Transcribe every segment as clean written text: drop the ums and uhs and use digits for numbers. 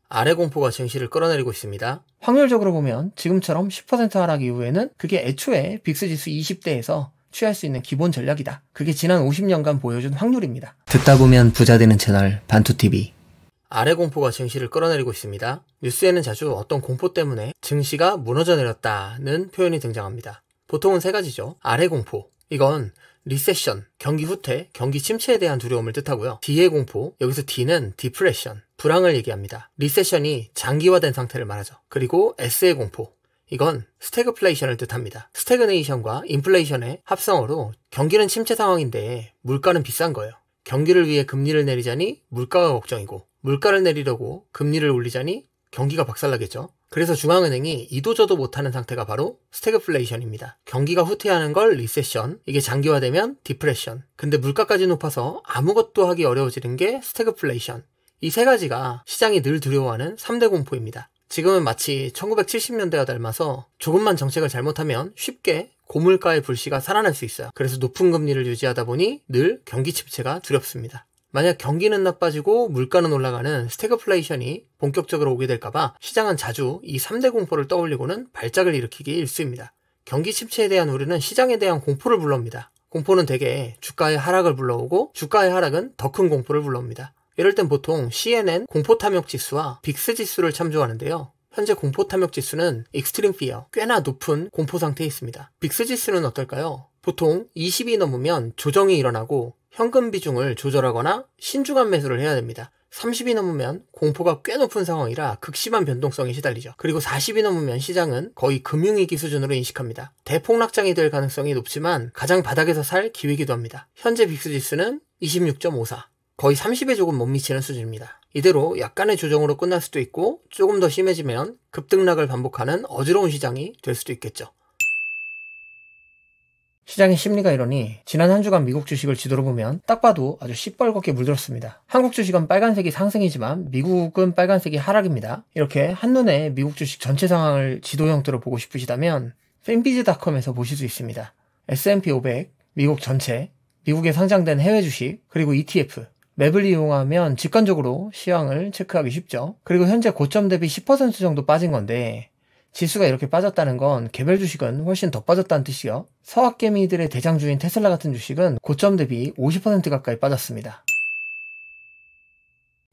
아래 공포가 증시를 끌어내리고 있습니다. 확률적으로 보면 지금처럼 10% 하락 이후에는 그게 애초에 빅스지수 20대에서 취할 수 있는 기본 전략이다. 그게 지난 50년간 보여준 확률입니다. 듣다 보면 부자 되는 채널 반투TV. 아래 공포가 증시를 끌어내리고 있습니다. 뉴스에는 자주 어떤 공포 때문에 증시가 무너져 내렸다는 표현이 등장합니다. 보통은 세 가지죠. 아래 공포, 이건 리세션, 경기 후퇴, 경기 침체에 대한 두려움을 뜻하고요. D의 공포, 여기서 D는 디프레션, 불황을 얘기합니다. 리세션이 장기화된 상태를 말하죠. 그리고 S의 공포, 이건 스태그플레이션을 뜻합니다. 스태그네이션과 인플레이션의 합성어로 경기는 침체 상황인데 물가는 비싼 거예요. 경기를 위해 금리를 내리자니 물가가 걱정이고, 물가를 내리려고 금리를 올리자니 경기가 박살나겠죠. 그래서 중앙은행이 이도저도 못하는 상태가 바로 스태그플레이션입니다. 경기가 후퇴하는 걸 리세션, 이게 장기화되면 디프레션, 근데 물가까지 높아서 아무것도 하기 어려워지는 게 스태그플레이션. 이 세 가지가 시장이 늘 두려워하는 3대 공포입니다. 지금은 마치 1970년대와 닮아서 조금만 정책을 잘못하면 쉽게 고물가의 불씨가 살아날 수 있어요. 그래서 높은 금리를 유지하다 보니 늘 경기 침체가 두렵습니다. 만약 경기는 나빠지고 물가는 올라가는 스태그플레이션이 본격적으로 오게 될까봐 시장은 자주 이 3대 공포를 떠올리고는 발작을 일으키기 일쑤입니다. 경기 침체에 대한 우려는 시장에 대한 공포를 불러옵니다. 공포는 대개 주가의 하락을 불러오고 주가의 하락은 더 큰 공포를 불러옵니다. 이럴 땐 보통 CNN 공포탐욕지수와 빅스지수를 참조하는데요. 현재 공포탐욕지수는 익스트림 피어, 꽤나 높은 공포 상태에 있습니다. 빅스지수는 어떨까요? 보통 20이 넘으면 조정이 일어나고 현금 비중을 조절하거나 신중한 매수를 해야 됩니다. 30이 넘으면 공포가 꽤 높은 상황이라 극심한 변동성에 시달리죠. 그리고 40이 넘으면 시장은 거의 금융위기 수준으로 인식합니다. 대폭락장이 될 가능성이 높지만 가장 바닥에서 살 기회이기도 합니다. 현재 빅스지수는 26.54, 거의 30에 조금 못 미치는 수준입니다. 이대로 약간의 조정으로 끝날 수도 있고 조금 더 심해지면 급등락을 반복하는 어지러운 시장이 될 수도 있겠죠. 시장의 심리가 이러니 지난 한 주간 미국 주식을 지도로 보면 딱 봐도 아주 시뻘겋게 물들었습니다. 한국 주식은 빨간색이 상승이지만 미국은 빨간색이 하락입니다. 이렇게 한눈에 미국 주식 전체 상황을 지도 형태로 보고 싶으시다면 핀비즈닷컴에서 보실 수 있습니다. S&P 500, 미국 전체, 미국에 상장된 해외 주식, 그리고 ETF, 맵을 이용하면 직관적으로 시황을 체크하기 쉽죠. 그리고 현재 고점 대비 10% 정도 빠진 건데 지수가 이렇게 빠졌다는 건 개별 주식은 훨씬 더 빠졌다는 뜻이요. 서학개미들의 대장주인 테슬라 같은 주식은 고점 대비 50% 가까이 빠졌습니다.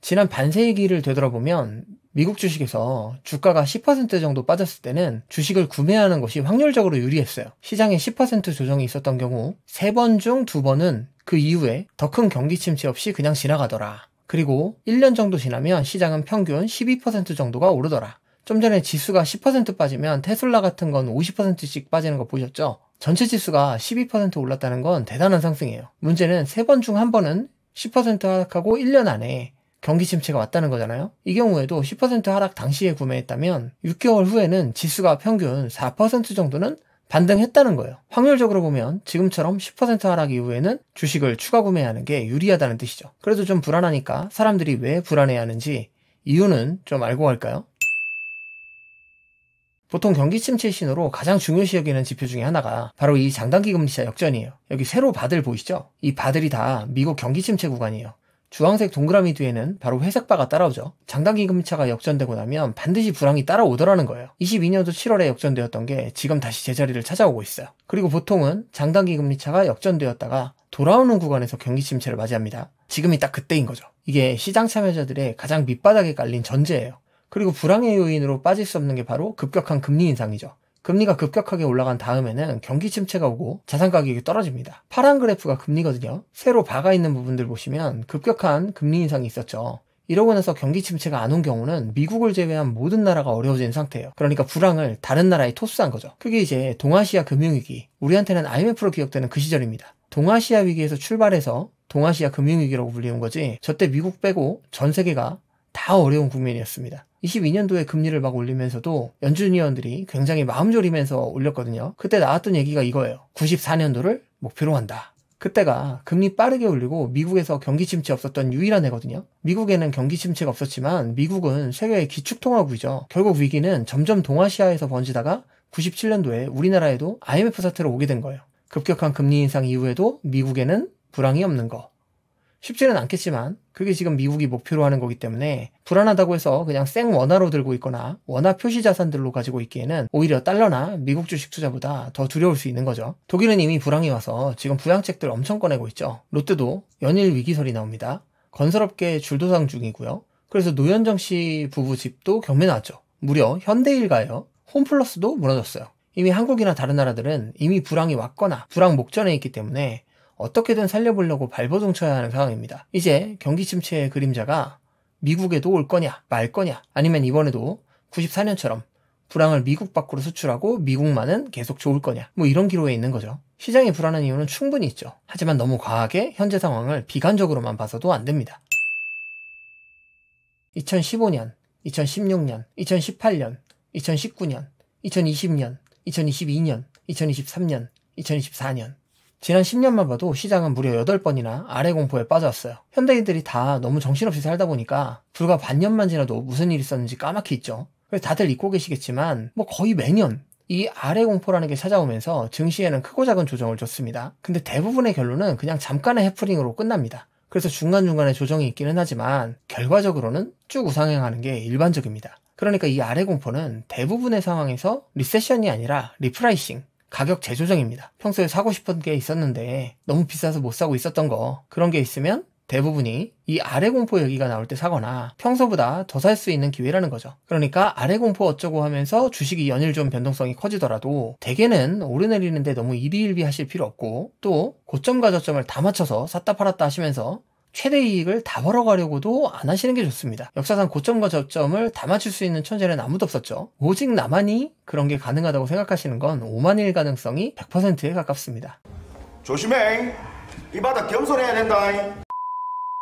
지난 반세기를 되돌아보면 미국 주식에서 주가가 10% 정도 빠졌을 때는 주식을 구매하는 것이 확률적으로 유리했어요. 시장에 10% 조정이 있었던 경우 3번 중 2번은 그 이후에 더 큰 경기 침체 없이 그냥 지나가더라. 그리고 1년 정도 지나면 시장은 평균 12% 정도가 오르더라. 좀 전에 지수가 10% 빠지면 테슬라 같은 건 50%씩 빠지는 거 보셨죠? 전체 지수가 12% 올랐다는 건 대단한 상승이에요. 문제는 3번 중 1번은 10% 하락하고 1년 안에 경기 침체가 왔다는 거잖아요. 이 경우에도 10% 하락 당시에 구매했다면 6개월 후에는 지수가 평균 4% 정도는 반등했다는 거예요. 확률적으로 보면 지금처럼 10% 하락 이후에는 주식을 추가 구매하는 게 유리하다는 뜻이죠. 그래도 좀 불안하니까 사람들이 왜 불안해하는지 이유는 좀 알고 갈까요? 보통 경기 침체 신호로 가장 중요시 여기는 지표 중에 하나가 바로 이 장단기 금리차 역전이에요. 여기 세로 바들 보이시죠? 이 바들이 다 미국 경기 침체 구간이에요. 주황색 동그라미 뒤에는 바로 회색 바가 따라오죠. 장단기 금리차가 역전되고 나면 반드시 불황이 따라오더라는 거예요. 22년도 7월에 역전되었던 게 지금 다시 제자리를 찾아오고 있어요. 그리고 보통은 장단기 금리차가 역전되었다가 돌아오는 구간에서 경기 침체를 맞이합니다. 지금이 딱 그때인 거죠. 이게 시장 참여자들의 가장 밑바닥에 깔린 전제예요. 그리고 불황의 요인으로 빠질 수 없는 게 바로 급격한 금리 인상이죠. 금리가 급격하게 올라간 다음에는 경기 침체가 오고 자산 가격이 떨어집니다. 파란 그래프가 금리거든요. 세로 바가 있는 부분들 보시면 급격한 금리 인상이 있었죠. 이러고 나서 경기 침체가 안 온 경우는 미국을 제외한 모든 나라가 어려워진 상태예요. 그러니까 불황을 다른 나라에 토스한 거죠. 그게 이제 동아시아 금융위기, 우리한테는 IMF로 기억되는 그 시절입니다. 동아시아 위기에서 출발해서 동아시아 금융위기라고 불리는 거지, 저때 미국 빼고 전 세계가 다 어려운 국면이었습니다. 22년도에 금리를 막 올리면서도 연준위원들이 굉장히 마음 졸이면서 올렸거든요. 그때 나왔던 얘기가 이거예요. 94년도를 목표로 한다. 그때가 금리 빠르게 올리고 미국에서 경기 침체 없었던 유일한 해거든요. 미국에는 경기 침체가 없었지만 미국은 세계의 기축통화국이죠. 결국 위기는 점점 동아시아에서 번지다가 97년도에 우리나라에도 IMF 사태로 오게 된 거예요. 급격한 금리 인상 이후에도 미국에는 불황이 없는 거. 쉽지는 않겠지만 그게 지금 미국이 목표로 하는 거기 때문에 불안하다고 해서 그냥 생 원화로 들고 있거나 원화 표시 자산들로 가지고 있기에는 오히려 달러나 미국 주식 투자보다 더 두려울 수 있는 거죠. 독일은 이미 불황이 와서 지금 부양책들 엄청 꺼내고 있죠. 롯데도 연일 위기설이 나옵니다. 건설업계 줄도상 중이고요. 그래서 노현정 씨 부부 집도 경매 나왔죠. 무려 현대일가요. 홈플러스도 무너졌어요. 이미 한국이나 다른 나라들은 이미 불황이 왔거나 불황 목전에 있기 때문에 어떻게든 살려보려고 발버둥 쳐야 하는 상황입니다. 이제 경기 침체의 그림자가 미국에도 올 거냐 말 거냐, 아니면 이번에도 94년처럼 불황을 미국 밖으로 수출하고 미국만은 계속 좋을 거냐, 뭐 이런 기로에 있는 거죠. 시장이 불안한 이유는 충분히 있죠. 하지만 너무 과하게 현재 상황을 비관적으로만 봐서도 안 됩니다. 2015년, 2016년, 2018년, 2019년, 2020년, 2022년, 2023년, 2024년. 지난 10년만 봐도 시장은 무려 8번이나 아래 공포에 빠져왔어요. 현대인들이 다 너무 정신없이 살다 보니까 불과 반년만 지나도 무슨 일이 있었는지 까맣게 있죠. 그래서 다들 잊고 계시겠지만 뭐 거의 매년 이 아래 공포라는 게 찾아오면서 증시에는 크고 작은 조정을 줬습니다. 근데 대부분의 결론은 그냥 잠깐의 해프닝으로 끝납니다. 그래서 중간중간에 조정이 있기는 하지만 결과적으로는 쭉 우상향하는 게 일반적입니다. 그러니까 이 아래 공포는 대부분의 상황에서 리세션이 아니라 리프라이싱, 가격 재조정입니다. 평소에 사고 싶은 게 있었는데 너무 비싸서 못 사고 있었던 거, 그런 게 있으면 대부분이 이 아래 공포 얘기가 나올 때 사거나 평소보다 더 살 수 있는 기회라는 거죠. 그러니까 아래 공포 어쩌고 하면서 주식이 연일 좀 변동성이 커지더라도 대개는 오르내리는데 너무 일희일비 하실 필요 없고, 또 고점과 저점을 다 맞춰서 샀다 팔았다 하시면서 최대 이익을 다 벌어가려고도 안 하시는 게 좋습니다. 역사상 고점과 저점을 다 맞출 수 있는 천재는 아무도 없었죠. 오직 나만이 그런 게 가능하다고 생각하시는 건 오만일 가능성이 100%에 가깝습니다. 조심해. 이 바닥 겸손해야 된다.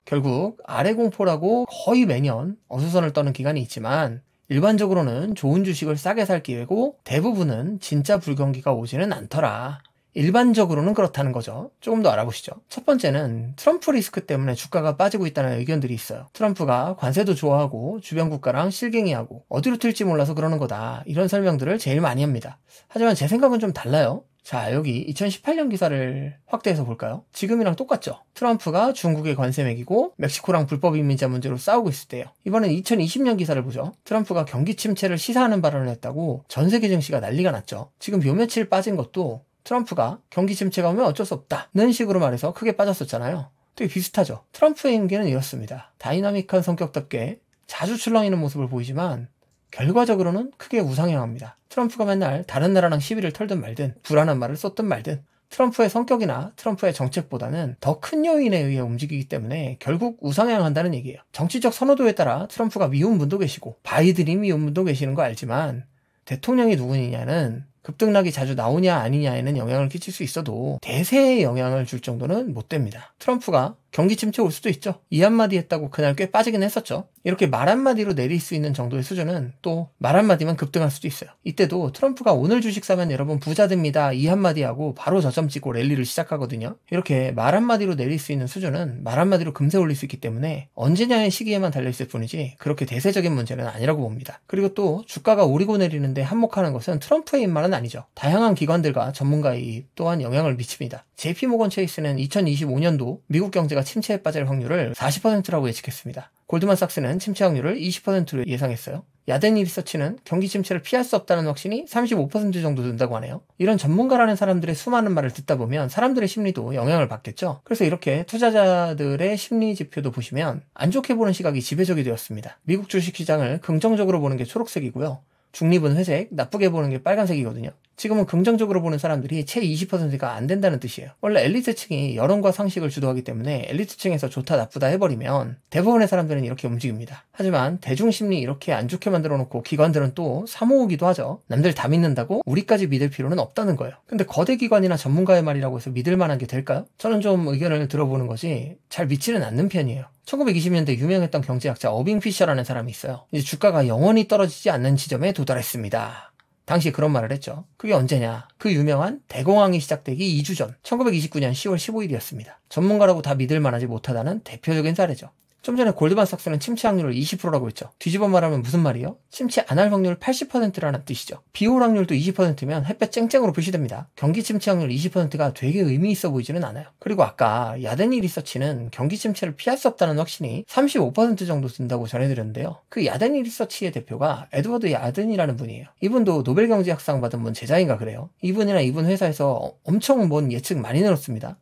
결국 아래 공포라고 거의 매년 어수선을 떠는 기간이 있지만 일반적으로는 좋은 주식을 싸게 살 기회고 대부분은 진짜 불경기가 오지는 않더라. 일반적으로는 그렇다는 거죠. 조금 더 알아보시죠. 첫 번째는 트럼프 리스크 때문에 주가가 빠지고 있다는 의견들이 있어요. 트럼프가 관세도 좋아하고 주변 국가랑 실갱이하고 어디로 튈지 몰라서 그러는 거다, 이런 설명들을 제일 많이 합니다. 하지만 제 생각은 좀 달라요. 자, 여기 2018년 기사를 확대해서 볼까요? 지금이랑 똑같죠? 트럼프가 중국에 관세 매기고 멕시코랑 불법 이민자 문제로 싸우고 있을 때요. 이번엔 2020년 기사를 보죠. 트럼프가 경기 침체를 시사하는 발언을 했다고 전 세계 증시가 난리가 났죠. 지금 요 며칠 빠진 것도 트럼프가 경기 침체가 오면 어쩔 수 없다는 식으로 말해서 크게 빠졌었잖아요. 되게 비슷하죠. 트럼프의 임기는 이렇습니다. 다이나믹한 성격답게 자주 출렁이는 모습을 보이지만 결과적으로는 크게 우상향합니다. 트럼프가 맨날 다른 나라랑 시비를 털든 말든 불안한 말을 쏟든 말든 트럼프의 성격이나 트럼프의 정책보다는 더 큰 요인에 의해 움직이기 때문에 결국 우상향한다는 얘기예요. 정치적 선호도에 따라 트럼프가 미운 분도 계시고 바이든이 미운 분도 계시는 거 알지만 대통령이 누구냐는 급등락이 자주 나오냐 아니냐에는 영향을 끼칠 수 있어도 대세에 영향을 줄 정도는 못 됩니다. 트럼프가 경기 침체 올 수도 있죠. 이 한마디 했다고 그날 꽤 빠지긴 했었죠. 이렇게 말 한마디로 내릴 수 있는 정도의 수준은 또 말 한마디만 급등할 수도 있어요. 이때도 트럼프가 오늘 주식 사면 여러분 부자 됩니다, 이 한마디 하고 바로 저점 찍고 랠리를 시작하거든요. 이렇게 말 한마디로 내릴 수 있는 수준은 말 한마디로 금세 올릴 수 있기 때문에 언제냐의 시기에만 달려있을 뿐이지 그렇게 대세적인 문제는 아니라고 봅니다. 그리고 또 주가가 오르고 내리는데 한몫하는 것은 트럼프의 입만은 아니죠. 다양한 기관들과 전문가의 입 또한 영향을 미칩니다. JP모건 체이스는 2025년도 미국 경제가 침체에 빠질 확률을 40%라고 예측했습니다. 골드만삭스는 침체 확률을 20%로 예상했어요. 야데니 리서치는 경기 침체를 피할 수 없다는 확신이 35% 정도 든다고 하네요. 이런 전문가라는 사람들의 수많은 말을 듣다 보면 사람들의 심리도 영향을 받겠죠. 그래서 이렇게 투자자들의 심리 지표도 보시면 안 좋게 보는 시각이 지배적이 되었습니다. 미국 주식시장을 긍정적으로 보는 게 초록색이고요. 중립은 회색, 나쁘게 보는 게 빨간색이거든요. 지금은 긍정적으로 보는 사람들이 채 20%가 안 된다는 뜻이에요. 원래 엘리트층이 여론과 상식을 주도하기 때문에 엘리트층에서 좋다 나쁘다 해버리면 대부분의 사람들은 이렇게 움직입니다. 하지만 대중심리 이렇게 안 좋게 만들어 놓고 기관들은 또 사모으기도 하죠. 남들 다 믿는다고 우리까지 믿을 필요는 없다는 거예요. 근데 거대 기관이나 전문가의 말이라고 해서 믿을 만한 게 될까요? 저는 좀 의견을 들어보는 거지 잘 믿지는 않는 편이에요. 1920년대 유명했던 경제학자 어빙 피셔라는 사람이 있어요. 이제 주가가 영원히 떨어지지 않는 지점에 도달했습니다. 당시 그런 말을 했죠. 그게 언제냐? 그 유명한 대공황이 시작되기 2주 전 1929년 10월 15일이었습니다. 전문가라고 다 믿을 만하지 못하다는 대표적인 사례죠. 좀 전에 골드만삭스는 침체 확률을 20%라고 했죠. 뒤집어 말하면 무슨 말이요? 침체 안 할 확률 80%라는 뜻이죠. 비올 확률도 20%면 햇볕 쨍쨍으로 표시됩니다. 경기 침체 확률 20%가 되게 의미 있어 보이지는 않아요. 그리고 아까 야데니 리서치는 경기 침체를 피할 수 없다는 확신이 35% 정도 든다고 전해드렸는데요. 그 야데니 리서치의 대표가 에드워드 야든이라는 분이에요. 이분도 노벨 경제학상 받은 분 제자인가 그래요. 이분이나 이분 회사에서 엄청 먼 예측 많이 내놓습니다.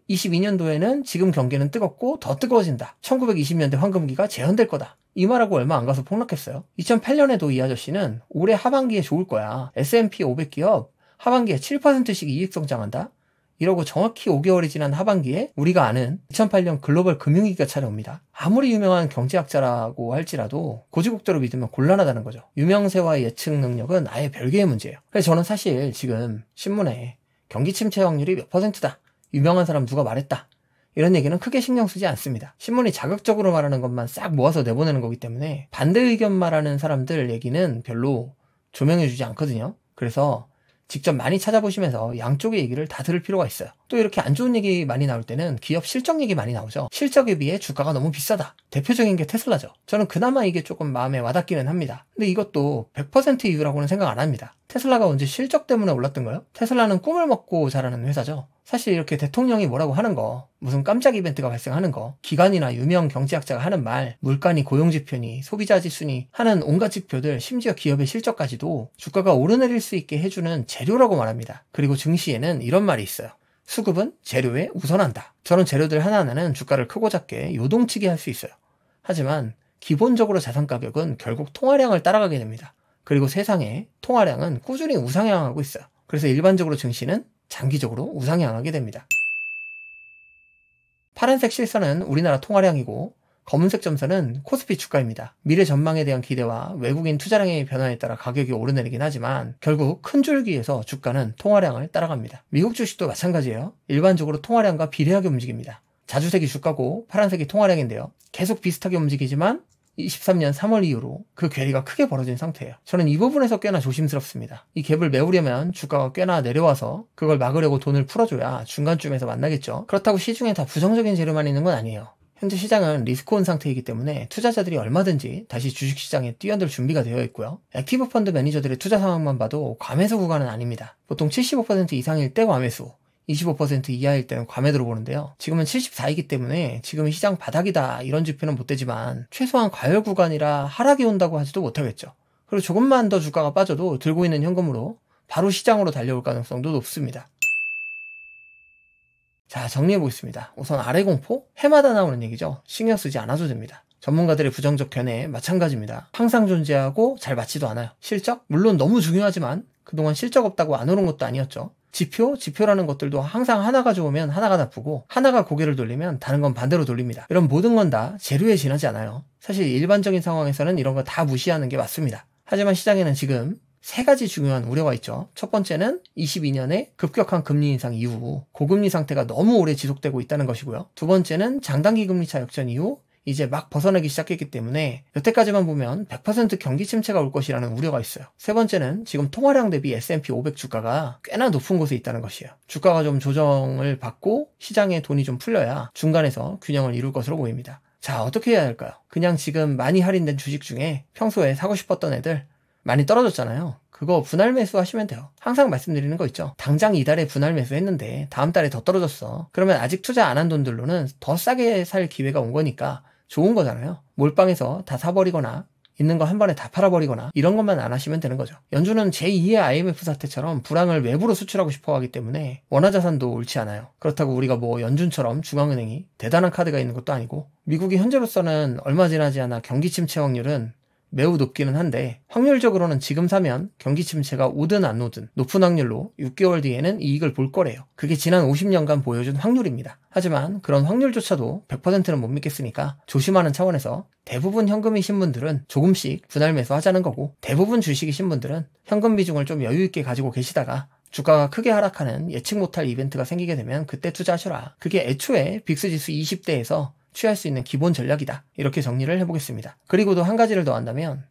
22년도에는 지금 경기는 뜨겁고 더 뜨거워진다. 1920년대 황금기가 재현될 거다. 이 말하고 얼마 안 가서 폭락했어요. 2008년에도 이 아저씨는 올해 하반기에 좋을 거야. S&P 500기업 하반기에 7%씩 이익 성장한다. 이러고 정확히 5개월이 지난 하반기에 우리가 아는 2008년 글로벌 금융위기가 찾아옵니다. 아무리 유명한 경제학자라고 할지라도 고지국대로 믿으면 곤란하다는 거죠. 유명세와의 예측 능력은 아예 별개의 문제예요. 그래서 저는 사실 지금 신문에 경기 침체 확률이 몇 %다. 유명한 사람 누가 말했다. 이런 얘기는 크게 신경 쓰지 않습니다. 신문이 자극적으로 말하는 것만 싹 모아서 내보내는 거기 때문에 반대 의견 말하는 사람들 얘기는 별로 조명해주지 않거든요. 그래서 직접 많이 찾아보시면서 양쪽의 얘기를 다 들을 필요가 있어요. 또 이렇게 안 좋은 얘기 많이 나올 때는 기업 실적 얘기 많이 나오죠. 실적에 비해 주가가 너무 비싸다. 대표적인 게 테슬라죠. 저는 그나마 이게 조금 마음에 와닿기는 합니다. 근데 이것도 100% 이유라고는 생각 안 합니다. 테슬라가 언제 실적 때문에 올랐던가요? 테슬라는 꿈을 먹고 자라는 회사죠. 사실 이렇게 대통령이 뭐라고 하는 거, 무슨 깜짝 이벤트가 발생하는 거, 기관이나 유명 경제학자가 하는 말, 물가니 고용지표니 소비자지수니 하는 온갖 지표들, 심지어 기업의 실적까지도 주가가 오르내릴 수 있게 해주는 재료라고 말합니다. 그리고 증시에는 이런 말이 있어요. 수급은 재료에 우선한다. 저런 재료들 하나하나는 주가를 크고 작게 요동치게 할 수 있어요. 하지만 기본적으로 자산 가격은 결국 통화량을 따라가게 됩니다. 그리고 세상에 통화량은 꾸준히 우상향하고 있어요. 그래서 일반적으로 증시는 장기적으로 우상향하게 됩니다. 파란색 실선은 우리나라 통화량이고 검은색 점선은 코스피 주가입니다. 미래 전망에 대한 기대와 외국인 투자량의 변화에 따라 가격이 오르내리긴 하지만 결국 큰 줄기에서 주가는 통화량을 따라갑니다. 미국 주식도 마찬가지예요. 일반적으로 통화량과 비례하게 움직입니다. 자주색이 주가고 파란색이 통화량인데요. 계속 비슷하게 움직이지만 23년 3월 이후로 그 괴리가 크게 벌어진 상태예요. 저는 이 부분에서 꽤나 조심스럽습니다. 이 갭을 메우려면 주가가 꽤나 내려와서 그걸 막으려고 돈을 풀어줘야 중간쯤에서 만나겠죠. 그렇다고 시중에 다 부정적인 재료만 있는 건 아니에요. 현재 시장은 리스크온 상태이기 때문에 투자자들이 얼마든지 다시 주식시장에 뛰어들 준비가 되어 있고요. 액티브 펀드 매니저들의 투자 상황만 봐도 과매수 구간은 아닙니다. 보통 75% 이상일 때 과매수, 25% 이하일 때는 과매도로 보는데요. 지금은 74이기 때문에 지금은 시장 바닥이다 이런 지표는 못 되지만 최소한 과열 구간이라 하락이 온다고 하지도 못하겠죠. 그리고 조금만 더 주가가 빠져도 들고 있는 현금으로 바로 시장으로 달려올 가능성도 높습니다. 자, 정리해보겠습니다. 우선 아래 공포? 해마다 나오는 얘기죠. 신경 쓰지 않아도 됩니다. 전문가들의 부정적 견해 마찬가지입니다. 항상 존재하고 잘 맞지도 않아요. 실적? 물론 너무 중요하지만 그동안 실적 없다고 안 오른 것도 아니었죠. 지표라는 것들도 항상 하나가 좋으면 하나가 나쁘고 하나가 고개를 돌리면 다른 건 반대로 돌립니다. 이런 모든 건 다 재료에 지나지 않아요. 사실 일반적인 상황에서는 이런 거 다 무시하는 게 맞습니다. 하지만 시장에는 지금 세 가지 중요한 우려가 있죠. 첫 번째는 22년에 급격한 금리 인상 이후 고금리 상태가 너무 오래 지속되고 있다는 것이고요. 두 번째는 장단기 금리차 역전 이후 이제 막 벗어나기 시작했기 때문에 여태까지만 보면 100% 경기 침체가 올 것이라는 우려가 있어요. 세 번째는 지금 통화량 대비 S&P 500 주가가 꽤나 높은 곳에 있다는 것이에요. 주가가 좀 조정을 받고 시장에 돈이 좀 풀려야 중간에서 균형을 이룰 것으로 보입니다. 자, 어떻게 해야 할까요? 그냥 지금 많이 할인된 주식 중에 평소에 사고 싶었던 애들 많이 떨어졌잖아요. 그거 분할 매수 하시면 돼요. 항상 말씀드리는 거 있죠. 당장 이달에 분할 매수 했는데 다음 달에 더 떨어졌어. 그러면 아직 투자 안 한 돈들로는 더 싸게 살 기회가 온 거니까 좋은 거잖아요. 몰빵해서 다 사버리거나 있는 거 한 번에 다 팔아버리거나 이런 것만 안 하시면 되는 거죠. 연준은 제2의 IMF 사태처럼 불황을 외부로 수출하고 싶어 하기 때문에 원화자산도 옳지 않아요. 그렇다고 우리가 뭐 연준처럼 중앙은행이 대단한 카드가 있는 것도 아니고 미국이 현재로서는 얼마 지나지 않아 경기 침체 확률은 매우 높기는 한데 확률적으로는 지금 사면 경기 침체가 오든 안 오든 높은 확률로 6개월 뒤에는 이익을 볼 거래요. 그게 지난 50년간 보여준 확률입니다. 하지만 그런 확률조차도 100%는 못 믿겠으니까 조심하는 차원에서 대부분 현금이신 분들은 조금씩 분할 매수하자는 거고 대부분 주식이신 분들은 현금 비중을 좀 여유 있게 가지고 계시다가 주가가 크게 하락하는 예측 못할 이벤트가 생기게 되면 그때 투자하셔라. 그게 애초에 빅스지수 20대에서 취할 수 있는 기본 전략이다. 이렇게 정리를 해보겠습니다. 그리고도 한 가지를 더 한다면